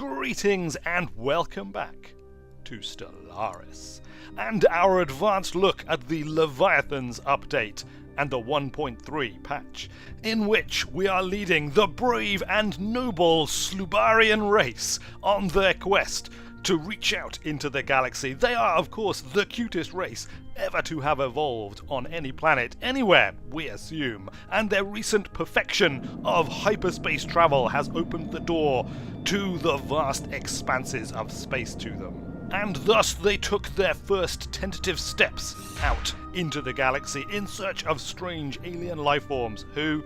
Greetings and welcome back to Stellaris, and our advanced look at the Leviathans update and the 1.3 patch, in which we are leading the brave and noble Slurbiaan race on their quest to reach out into the galaxy. They are, of course, the cutest race ever to have evolved on any planet, anywhere, we assume, and their recent perfection of hyperspace travel has opened the door to the vast expanses of space to them. And thus they took their first tentative steps out into the galaxy in search of strange alien lifeforms who,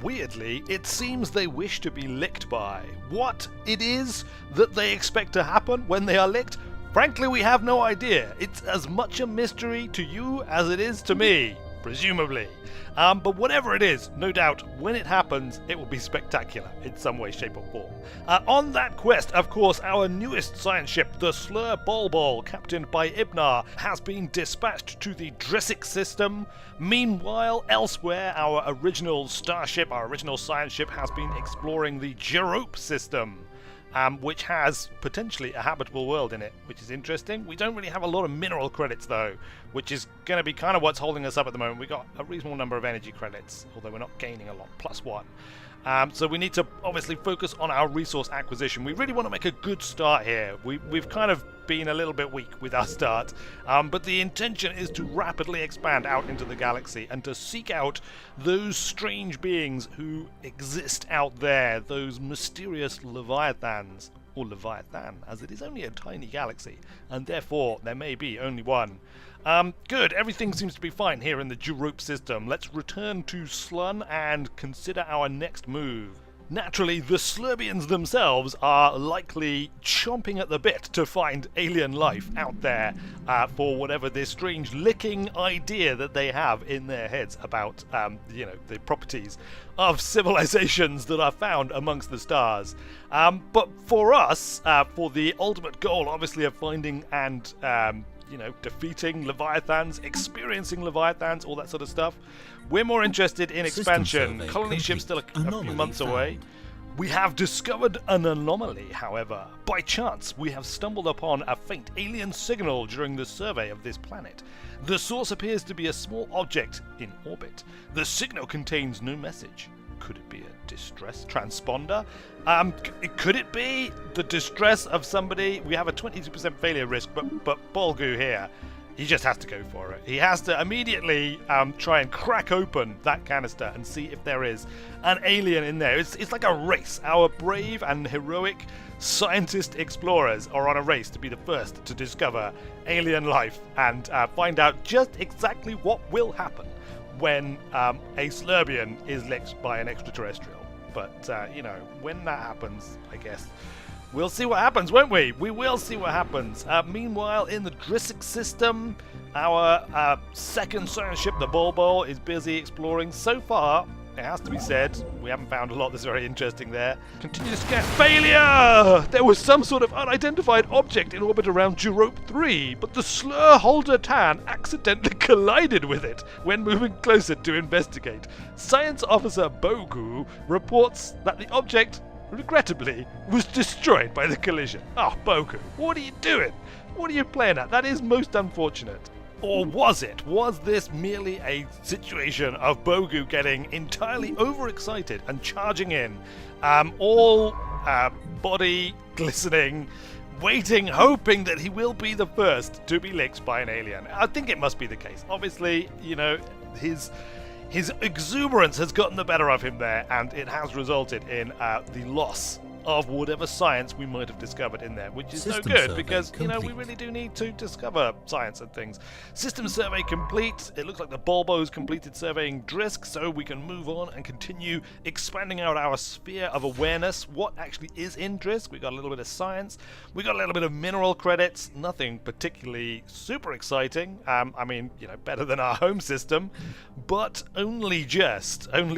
weirdly, it seems they wish to be licked by. What it is that they expect to happen when they are licked? Frankly, we have no idea. It's as much a mystery to you as it is to me, presumably. But whatever it is, no doubt, when it happens, it will be spectacular in some way, shape or form. On that quest, of course, our newest science ship, the Slurbiaan, captained by Ibnar, has been dispatched to the Drisic system. Meanwhile, elsewhere, our original starship, our original science ship, has been exploring the Girope system, which has potentially a habitable world in it, which is interesting. We don't really have a lot of mineral credits, though, which is going to be kind of what's holding us up at the moment. We got a reasonable number of energy credits, although we're not gaining a lot, +1. So we need to obviously focus on our resource acquisition. We really want to make a good start here. We've kind of been a little bit weak with our start, but the intention is to rapidly expand out into the galaxy and to seek out those strange beings who exist out there, those mysterious Leviathans, or Leviathan, as it is only a tiny galaxy, and therefore there may be only one. Good, everything seems to be fine here in the Girope system. Let's return to Slun and consider our next move. Naturally, the Slurbians themselves are likely chomping at the bit to find alien life out there for whatever this strange licking idea that they have in their heads about, the properties of civilizations that are found amongst the stars. But for us, for the ultimate goal, obviously, of finding and defeating Leviathans, experiencing Leviathans, all that sort of stuff, we're more interested in expansion. Colony ship's still a few months away. We have discovered an anomaly, however. By chance, we have stumbled upon a faint alien signal during the survey of this planet. The source appears to be a small object in orbit. The signal contains no message. Could it be a distress transponder? Could it be the distress of somebody? We have a 22% failure risk, but Bolgu here, he just has to go for it. He has to immediately try and crack open that canister and see if there is an alien in there. It's like a race. Our brave and heroic scientist explorers are on a race to be the first to discover alien life and find out just exactly what will happen when a Slurbiaan is licked by an extraterrestrial. But, when that happens, I guess we'll see what happens, won't we? We will see what happens. Meanwhile, in the Drisic system, our second science ship, the Slurbiaan, is busy exploring. So far, it has to be said, we haven't found a lot that's very interesting there. Continue to scan. Failure! There was some sort of unidentified object in orbit around Girope 3, but the Slurbiaan accidentally collided with it when moving closer to investigate. Science Officer Bogu reports that the object, regrettably, was destroyed by the collision. Oh, Bogu, what are you doing? What are you playing at? That is most unfortunate. Or was it? Was this merely a situation of Bogu getting entirely overexcited and charging in, all body glistening, waiting, hoping that he will be the first to be licked by an alien? I think it must be the case. Obviously, his exuberance has gotten the better of him there, and it has resulted in the loss of whatever science we might have discovered in there, which is no good because, we really do need to discover science and things. System survey complete. It looks like the Slurbiaan's completed surveying Drisk, so we can move on and continue expanding out our sphere of awareness. What actually is in Drisk? We got a little bit of science. We got a little bit of mineral credits. Nothing particularly super exciting. Better than our home system, but only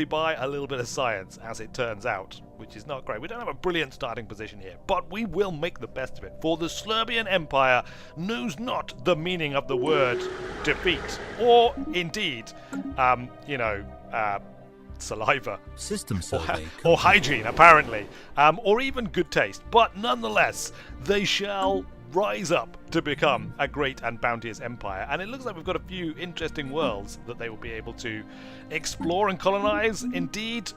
by a little bit of science, as it turns out, which is not great. We don't have a brilliant starting position here, but we will make the best of it, for the Slurbiaan Empire knows not the meaning of the word defeat, or indeed, saliva. System survey Or hygiene, apparently. Or even good taste. But nonetheless, they shall rise up to become a great and bounteous empire. And it looks like we've got a few interesting worlds that they will be able to explore and colonize. Indeed,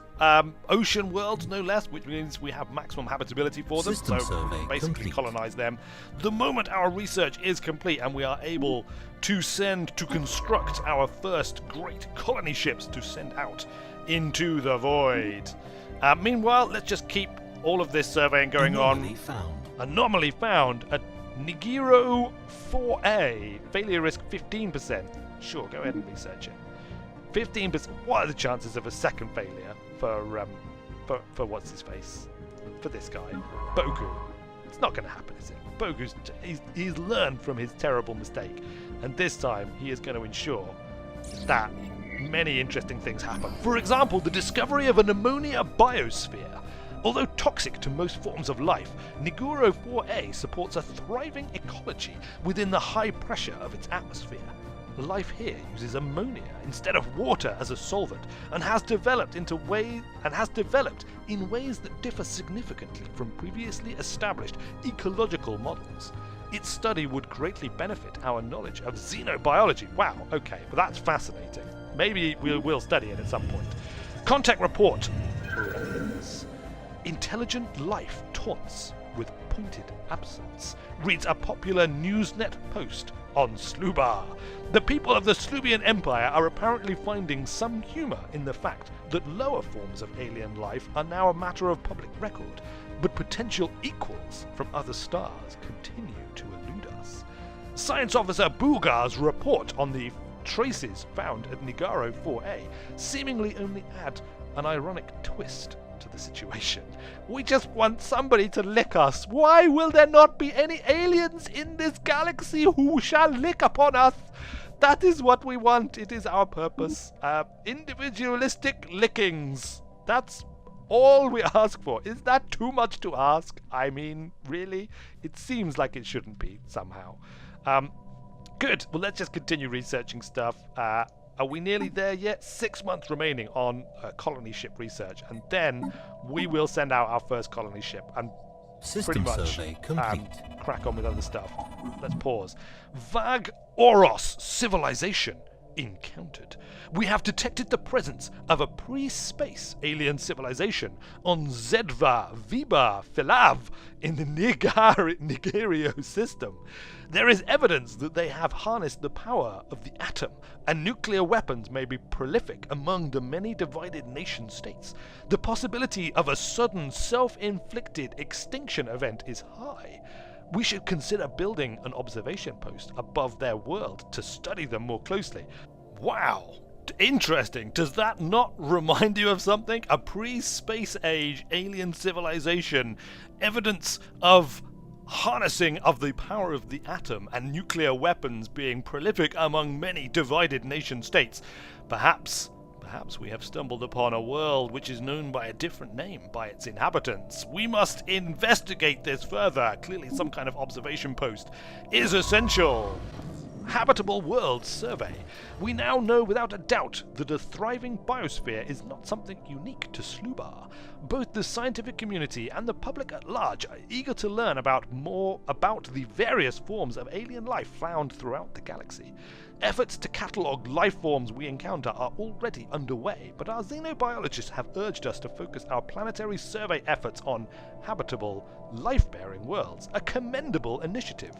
ocean worlds, no less, which means we have maximum habitability for them. System so survey basically complete. colonize them. The moment our research is complete and we are able to construct our first great colony ships to send out into the void. Meanwhile, let's just keep all of this surveying going Anomaly on. found. Anomaly found at Nigiro 4A. Failure risk 15%. Sure, go ahead and research it. 15%. What are the chances of a second failure for what's his face? For this guy, Bogu. It's not going to happen, is it? Bogu's he's learned from his terrible mistake, and this time he is going to ensure that many interesting things happen. For example, the discovery of an ammonia biosphere. Although toxic to most forms of life, Niguro 4A supports a thriving ecology within the high pressure of its atmosphere. Life here uses ammonia instead of water as a solvent, and has developed in ways that differ significantly from previously established ecological models. Its study would greatly benefit our knowledge of xenobiology. Wow, okay, but that's fascinating. Maybe we will study it at some point. Contact report. Intelligent life taunts with pointed absence, reads a popular Newsnet post on Slurbiaan. The people of the Slurbiaan Empire are apparently finding some humour in the fact that lower forms of alien life are now a matter of public record, but potential equals from other stars continue to elude us. Science Officer Bulgar's report on the traces found at Nigaro 4A seemingly only add an ironic twist to the situation. We just want somebody to lick us. Why will there not be any aliens in this galaxy who shall lick upon us? That is what we want. It is our purpose. Individualistic lickings. That's all we ask for. Is that too much to ask? I mean, really? It seems like it shouldn't be, somehow. Good. Well, let's just continue researching stuff. Are we nearly there yet? 6 months remaining on colony ship research, and then we will send out our first colony ship and System pretty much survey complete. crack on with other stuff. Let's pause. Vag Oros civilization encountered. We have detected the presence of a pre-space alien civilization on Zedva Viba Filav in the Nigerio system. There is evidence that they have harnessed the power of the atom, and nuclear weapons may be prolific among the many divided nation states. The possibility of a sudden self-inflicted extinction event is high. We should consider building an observation post above their world to study them more closely. Wow! Interesting. Does that not remind you of something? A pre-space age alien civilization. Evidence of harnessing of the power of the atom and nuclear weapons being prolific among many divided nation states. Perhaps we have stumbled upon a world which is known by a different name by its inhabitants. We must investigate this further. Clearly some kind of observation post is essential. Habitable World Survey. We now know without a doubt that a thriving biosphere is not something unique to Slurbiaan. Both the scientific community and the public at large are eager to learn more about the various forms of alien life found throughout the galaxy. Efforts to catalogue life forms we encounter are already underway, but our xenobiologists have urged us to focus our planetary survey efforts on habitable, life-bearing worlds, a commendable initiative.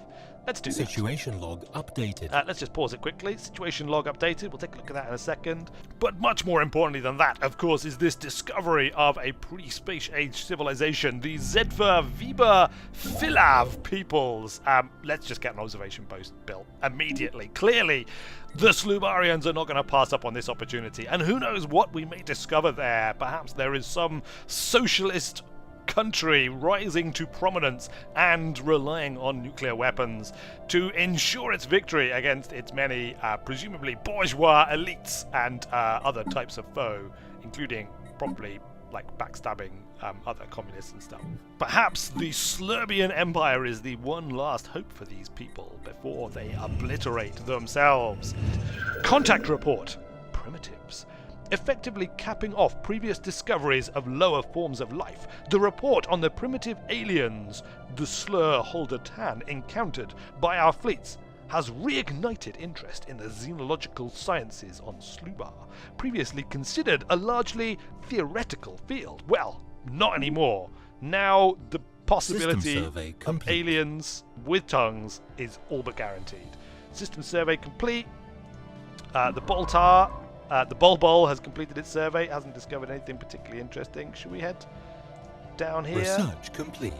Let's do that. Situation log updated. Let's just pause it quickly. Situation log updated. We'll take a look at that in a second. But much more importantly than that, of course, is this discovery of a pre-space age civilization, the Zedva Viba Filav peoples. Let's just get an observation post built immediately. Clearly, the Slurbiaans are not going to pass up on this opportunity. And who knows what we may discover there. Perhaps there is some socialist country rising to prominence and relying on nuclear weapons to ensure its victory against its many, presumably bourgeois elites and other types of foe, including probably like backstabbing other communists and stuff. Perhaps the Slurbiaan Empire is the one last hope for these people before they obliterate themselves. Contact report. Primitives. effectively capping off previous discoveries of lower forms of life. The report on the primitive aliens the Slurbiaan encountered by our fleets has reignited interest in the xenological sciences on Slurbiaan, previously considered a largely theoretical field. Well, not anymore. Now the possibility of aliens with tongues is all but guaranteed. System survey complete. The Bulbul has completed its survey, hasn't discovered anything particularly interesting. Should we head down here? Research complete.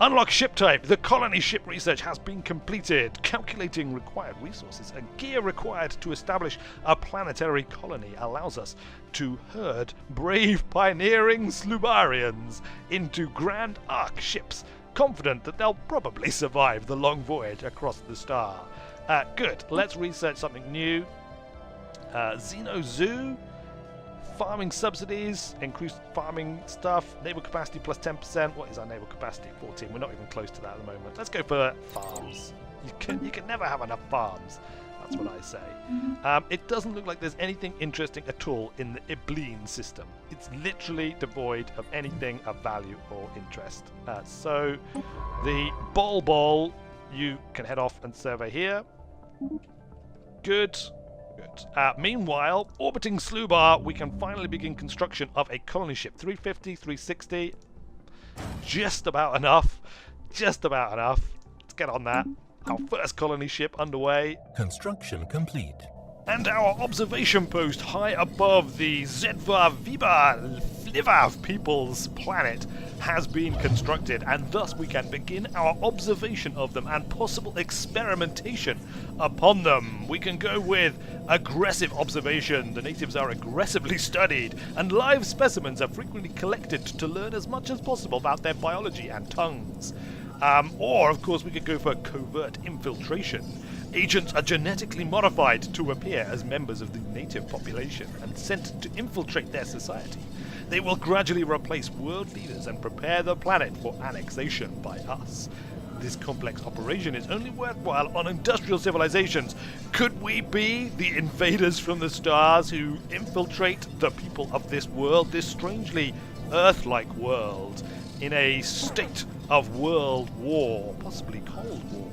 Unlock ship type. The colony ship research has been completed. Calculating required resources and gear required to establish a planetary colony allows us to herd brave pioneering Slurbiaans into Grand Arc ships, confident that they'll probably survive the long voyage across the star. Good. Let's research something new. Xeno Zoo. Farming subsidies, increased farming stuff, naval capacity plus 10%. What is our naval capacity? 14. We're not even close to that at the moment. Let's go for farms. You can never have enough farms. That's what I say. It doesn't look like there's anything interesting at all in the Ibleen system. It's literally devoid of anything of value or interest. So the Bulbul, you can head off and survey here. Good. Meanwhile, orbiting Slurbiaan, we can finally begin construction of a colony ship. 350, 360. Just about enough. Just about enough. Let's get on that. Our first colony ship underway. Construction complete. And our observation post high above the Leviathans people's planet has been constructed, and thus we can begin our observation of them and possible experimentation upon them. We can go with aggressive observation. The natives are aggressively studied, and live specimens are frequently collected to learn as much as possible about their biology and tongues. Or, of course, we could go for covert infiltration. Agents are genetically modified to appear as members of the native population and sent to infiltrate their society. They will gradually replace world leaders and prepare the planet for annexation by us. This complex operation is only worthwhile on industrial civilizations. Could we be the invaders from the stars who infiltrate the people of this world, this strangely Earth-like world, in a state of world war, possibly Cold War?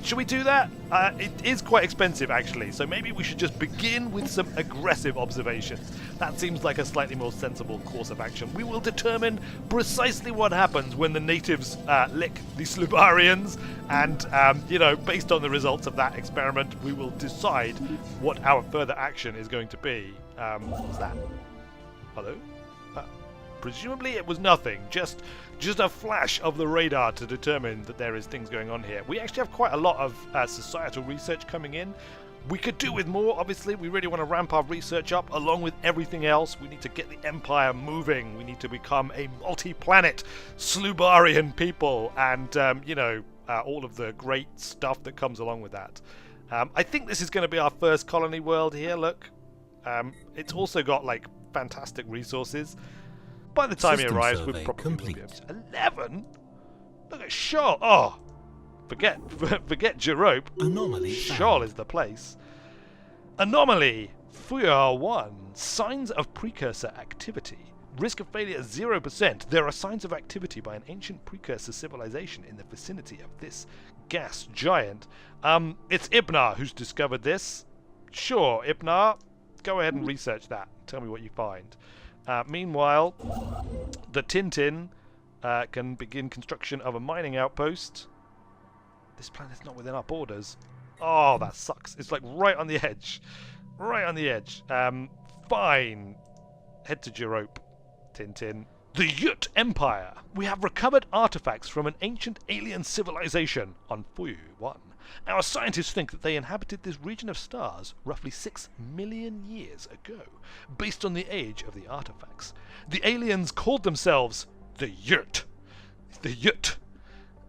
Should we do that? It is quite expensive, actually, so maybe we should just begin with some aggressive observations. That seems like a slightly more sensible course of action. We will determine precisely what happens when the natives lick the Slurbiaans, and, based on the results of that experiment, we will decide what our further action is going to be. What was that? Hello? Presumably it was nothing, just a flash of the radar to determine that there is things going on here. We actually have quite a lot of societal research coming in. We could do with more, obviously. We really want to ramp our research up along with everything else. We need to get the Empire moving. We need to become a multi-planet Slurbiaan people, and, all of the great stuff that comes along with that. I think this is going to be our first colony world here, look. It's also got, fantastic resources. By the time he arrives, we'll probably be up to 11. Look at Shaw. Oh, forget Jerope. Anomaly. Shaw is the place. Anomaly. Fuyar 1. Signs of precursor activity. Risk of failure 0%. There are signs of activity by an ancient precursor civilization in the vicinity of this gas giant. It's Ibnar who's discovered this. Sure, Ibnar. Go ahead and research that. Tell me what you find. Meanwhile, the Tintin can begin construction of a mining outpost. This planet's not within our borders. Oh, that sucks. It's right on the edge. Right on the edge. Fine. Head to Jerope, Tintin. The Yut Empire. We have recovered artifacts from an ancient alien civilization on Fuyu 1. Our scientists think that they inhabited this region of stars roughly 6 million years ago, based on the age of the artifacts. The aliens called themselves the Yut,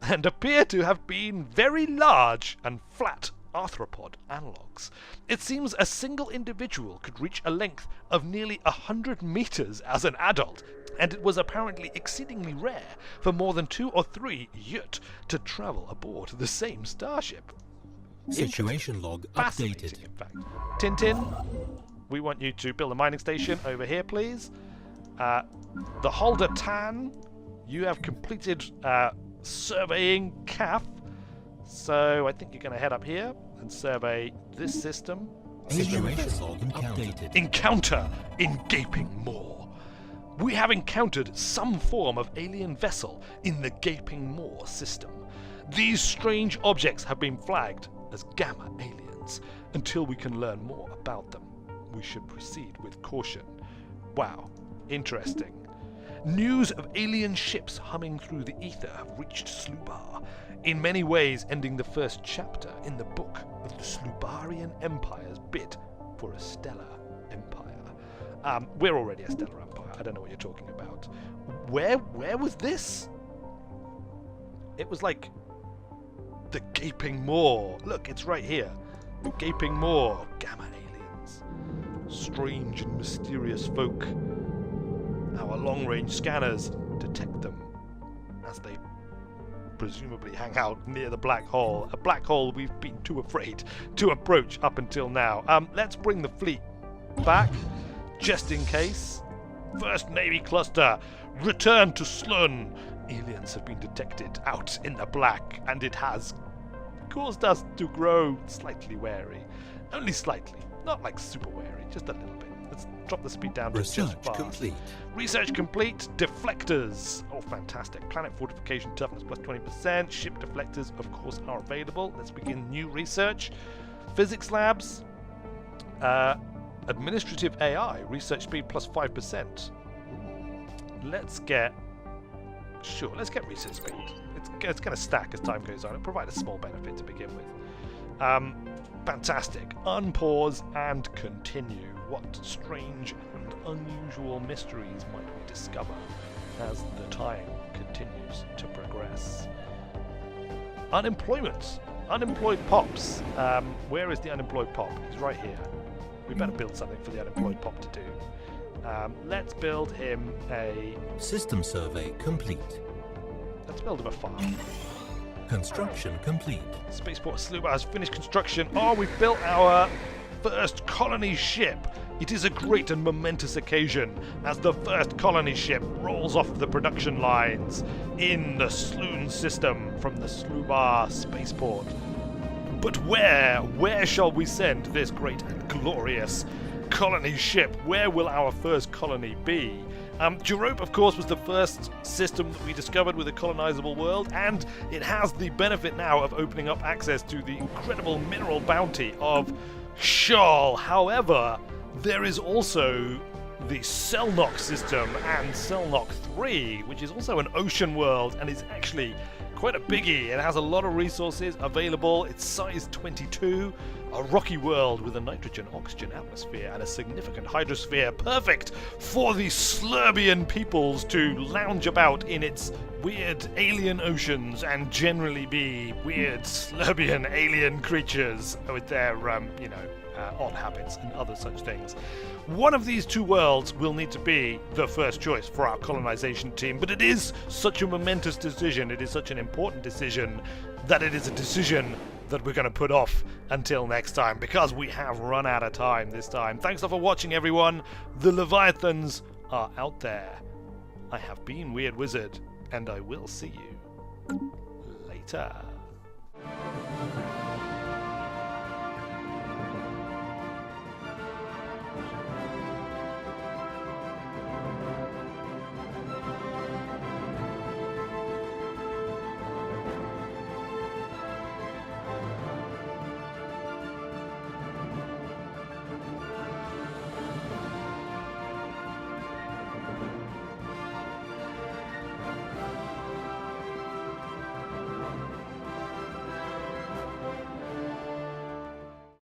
and appear to have been very large and flat arthropod analogues. It seems a single individual could reach a length of nearly 100 meters as an adult, and it was apparently exceedingly rare for more than 2 or 3 Yut to travel aboard the same starship. Situation log updated. In fact. Tintin, we want you to build a mining station over here, please. The Holder Tan, you have completed surveying CAF. So I think you're going to head up here and survey this system. Situation log updated. Encounter in Gaping Maw. We have encountered some form of alien vessel in the Gaping Maw system. These strange objects have been flagged as gamma aliens. Until we can learn more about them, we should proceed with caution. Wow, interesting. News of alien ships humming through the ether have reached Slurbiaan, in many ways ending the first chapter in the book of the Slurbiaan Empire's bid for a stellar empire. We're already a stellar empire. I don't know what you're talking about. Where was this? It was like the Gaping Maw. Look, it's right here. The Gaping Maw. Gamma aliens. Strange and mysterious folk. Our long-range scanners detect them as they presumably hang out near the black hole. A black hole we've been too afraid to approach up until now. Let's bring the fleet back, just in case. First Navy cluster, return to Slurn. Aliens have been detected out in the black, and it has caused us to grow slightly wary. Only slightly, not like super wary, just a little bit. Let's drop the speed down to just Research fast. complete. Research complete. Deflectors. Oh, fantastic. Planet fortification toughness plus 20%. Ship deflectors, of course, are available. Let's begin new research. Physics labs. Administrative AI. Research speed plus 5%. Let's get... Sure, let's get research speed. It's going to stack as time goes on. It'll provide a small benefit to begin with. Fantastic. Unpause and continue. What strange and unusual mysteries might we discover as the time continues to progress? Unemployment. Unemployed pops. Where is the unemployed pop? He's right here. We better build something for the unemployed pop to do. Let's build him a... System survey complete. Let's build him a farm. Construction complete. Spaceport Slurbiaan has finished construction. Oh, we've built our first colony ship. It is a great and momentous occasion as the first colony ship rolls off the production lines in the Sloon system from the Slurbiaan spaceport. But where shall we send this great and glorious colony ship? Where will our first colony be? Europa, of course, was the first system that we discovered with a colonizable world, and it has the benefit now of opening up access to the incredible mineral bounty of Shal. However, there is also the Selnock system and Selnock 3, which is also an ocean world and is actually quite a biggie. It has a lot of resources available. It's size 22, a rocky world with a nitrogen-oxygen atmosphere and a significant hydrosphere, perfect for the Slurbiaan peoples to lounge about in its weird alien oceans and generally be weird Slurbiaan alien creatures with their, odd habits and other such things. One of these two worlds will need to be the first choice for our colonization team, but it is such a momentous decision, it is such an important decision, that it is a decision that we're going to put off until next time, because we have run out of time this time. Thanks for watching, everyone. The Leviathans are out there. I have been Weird Wizard, and I will see you later.